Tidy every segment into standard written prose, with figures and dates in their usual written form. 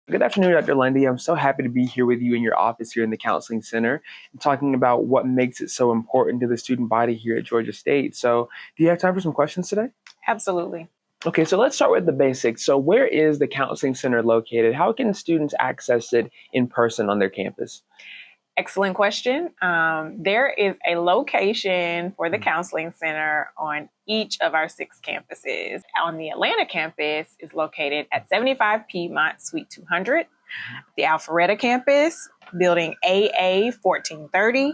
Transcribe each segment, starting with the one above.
Good afternoon, Dr. Lundy. I'm so happy to be here with you in your office here in the Counseling Center and talking about what makes it so important to the student body here at Georgia State. So do you have time for some questions today? Absolutely. Okay, so let's start with the basics. So where is the Counseling Center located? How can students access it in person on their campus? Excellent question. There is a location for the Counseling Center on each of our 6 campuses. On the Atlanta campus is located at 75 Piedmont, Suite 200. The Alpharetta campus, building AA 1430.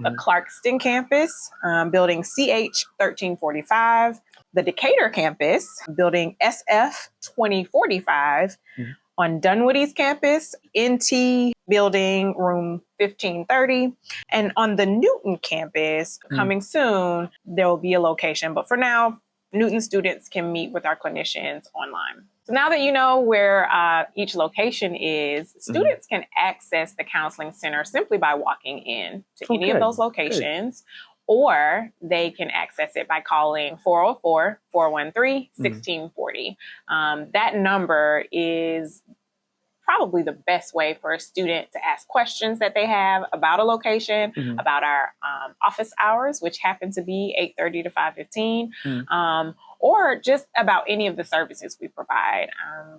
The Clarkston campus, building CH 1345. The Decatur campus, building SF 2045. On Dunwoody's campus, NT building room 1530. And on the Newton campus, coming soon, there will be a location. But for now, Newton students can meet with our clinicians online. So now that you know where each location is, students can access the Counseling Center simply by walking in to any of those locations. Or they can access it by calling 404-413-1640. That number is probably the best way for a student to ask questions that they have about a location, about our office hours, which happen to be 8:30 to 5:15, or just about any of the services we provide.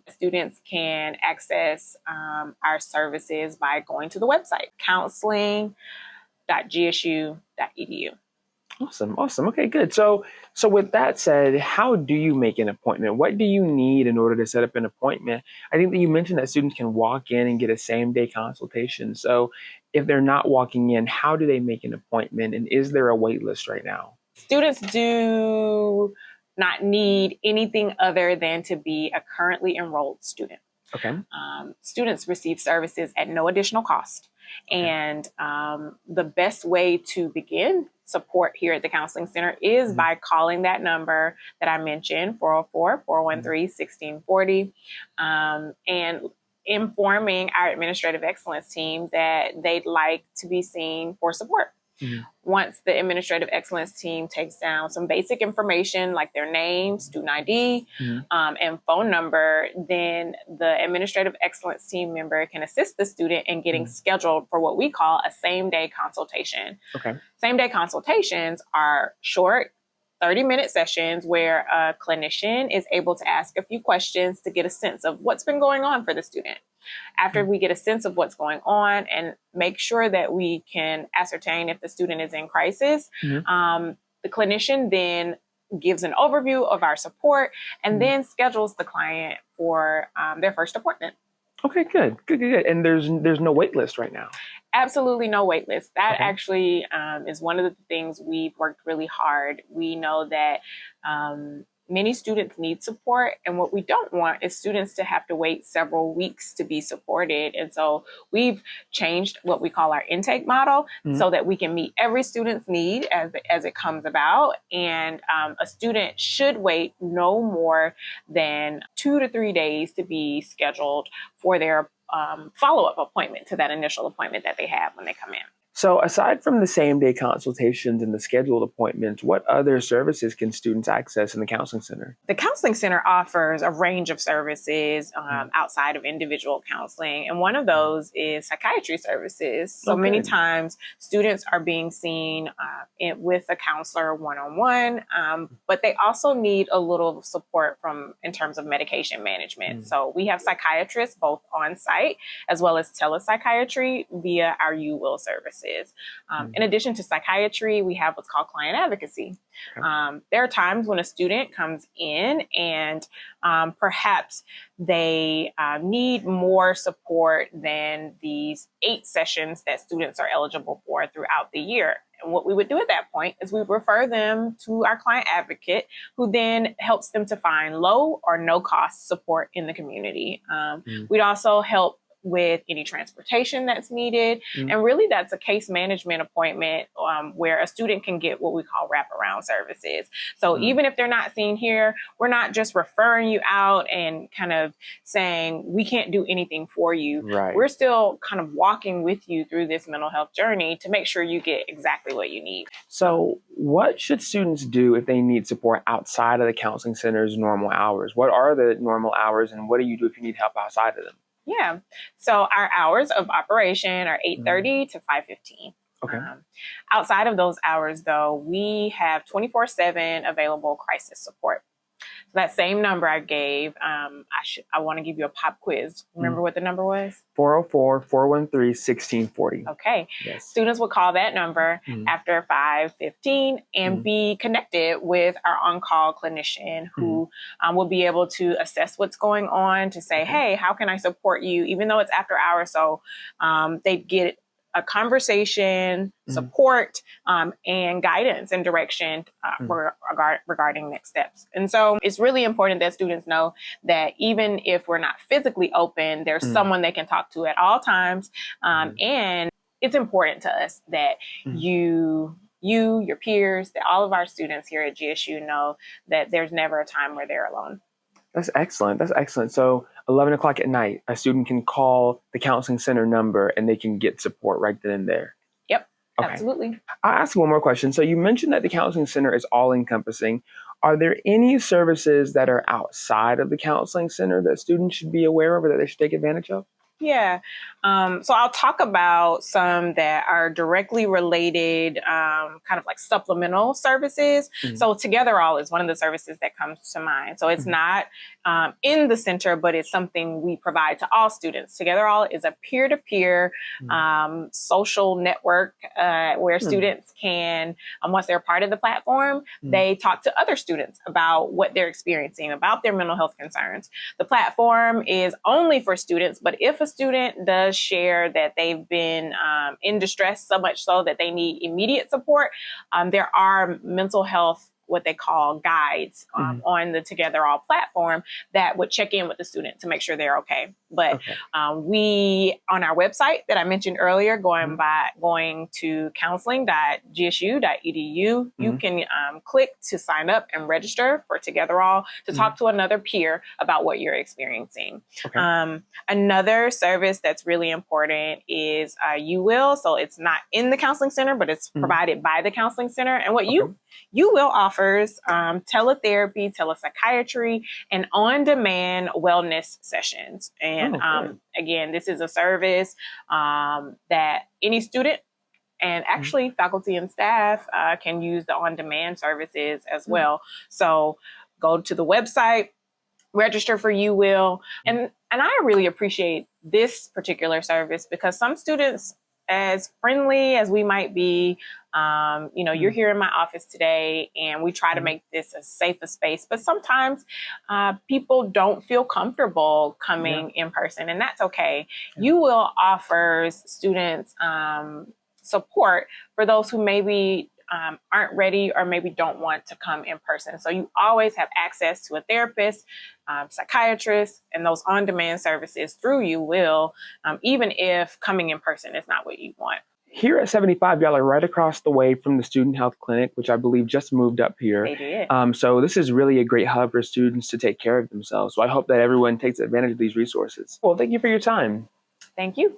Students can access our services by going to the website, counseling.gsu.edu. Awesome. Okay, good. So with that said, how do you make an appointment? What do you need in order to set up an appointment? I think that you mentioned that students can walk in and get a same-day consultation. So if they're not walking in, how do they make an appointment? And is there a wait list right now? Students do not need anything other than to be a currently enrolled student. Okay. Students receive services at no additional cost. And the best way to begin support here at the Counseling Center is by calling that number that I mentioned, 404-413-1640, and informing our Administrative Excellence team that they'd like to be seen for support. Once the Administrative Excellence team takes down some basic information like their name, student ID, and phone number, then the Administrative Excellence team member can assist the student in getting scheduled for what we call a same-day consultation. Same-day consultations are short, 30-minute sessions where a clinician is able to ask a few questions to get a sense of what's been going on for the student. After we get a sense of what's going on and make sure that we can ascertain if the student is in crisis, the clinician then gives an overview of our support and then schedules the client for their first appointment. Okay, good. And there's no wait list right now? Absolutely no wait list. That actually is one of the things we've worked really hard. We know that many students need support, and what we don't want is students to have to wait several weeks to be supported. And so we've changed what we call our intake model so that we can meet every student's need as it comes about. And a student should wait no more than 2 to 3 days to be scheduled for their follow-up appointment to that initial appointment that they have when they come in. So aside from the same-day consultations and the scheduled appointments, what other services can students access in the Counseling Center? The Counseling Center offers a range of services outside of individual counseling, and one of those is Psychiatry Services. So many times students are being seen with a counselor one-on-one, but they also need a little support in terms of medication management. So we have psychiatrists both on site as well as telepsychiatry via our UWill services. In addition to psychiatry, we have what's called client advocacy. There are times when a student comes in and perhaps they need more support than these 8 sessions that students are eligible for throughout the year. And what we would do at that point is we refer them to our client advocate, who then helps them to find low or no cost support in the community. We'd also help with any transportation that's needed. And really that's a case management appointment where a student can get what we call wraparound services. So even if they're not seen here, we're not just referring you out and kind of saying, we can't do anything for you. We're still kind of walking with you through this mental health journey to make sure you get exactly what you need. So what should students do if they need support outside of the Counseling Center's normal hours? What are the normal hours and what do you do if you need help outside of them? Yeah. So our hours of operation are 8:30 to 5:15. Okay. Outside of those hours, though, we have 24/7 available crisis support. So that same number I gave, I want to give you a pop quiz. Remember what the number was? 404-413-1640. Okay. Yes. Students will call that number after 5:15 and be connected with our on-call clinician who will be able to assess what's going on, to say, hey, how can I support you? Even though it's after hours, so they get a conversation, support, and guidance and direction regarding next steps. And so it's really important that students know that even if we're not physically open, there's someone they can talk to at all times. And it's important to us that your peers, that all of our students here at GSU know that there's never a time where they're alone. That's excellent. That's excellent. So 11 o'clock at night, a student can call the counseling center number and they can get support right then and there. Yep, okay. Absolutely. I'll ask one more question. So you mentioned that the counseling center is all encompassing. Are there any services that are outside of the counseling center that students should be aware of or that they should take advantage of? Yeah. So I'll talk about some that are directly related, kind of like supplemental services. So TogetherAll is one of the services that comes to mind. So it's not in the center, but it's something we provide to all students. TogetherAll is a peer-to-peer social network where students can, once they're part of the platform, they talk to other students about what they're experiencing, about their mental health concerns. The platform is only for students, but if a student does share that they've been in distress, so much so that they need immediate support, there are mental health, what they call guides on the TogetherAll platform that would check in with the student to make sure they're okay. But we, on our website that I mentioned earlier, going to counseling.gsu.edu, you can click to sign up and register for TogetherAll to talk to another peer about what you're experiencing. Another service that's really important is UWill. So it's not in the counseling center, but it's provided by the counseling center. And what UWill offers teletherapy, telepsychiatry, and on-demand wellness sessions. And again, this is a service that any student and actually faculty and staff can use the on-demand services as well. So go to the website, register for UWill. And I really appreciate this particular service because some students, as friendly as we might be, you're here in my office today and we try to make this as safe a space, but sometimes people don't feel comfortable coming in person, and that's okay. UWill offers students support for those who maybe aren't ready or maybe don't want to come in person. So you always have access to a therapist, psychiatrist, and those on-demand services through UWill, even if coming in person is not what you want. Here at 75, y'all are right across the way from the Student Health Clinic, which I believe just moved up here. They did. So this is really a great hub for students to take care of themselves. So I hope that everyone takes advantage of these resources. Well, thank you for your time. Thank you.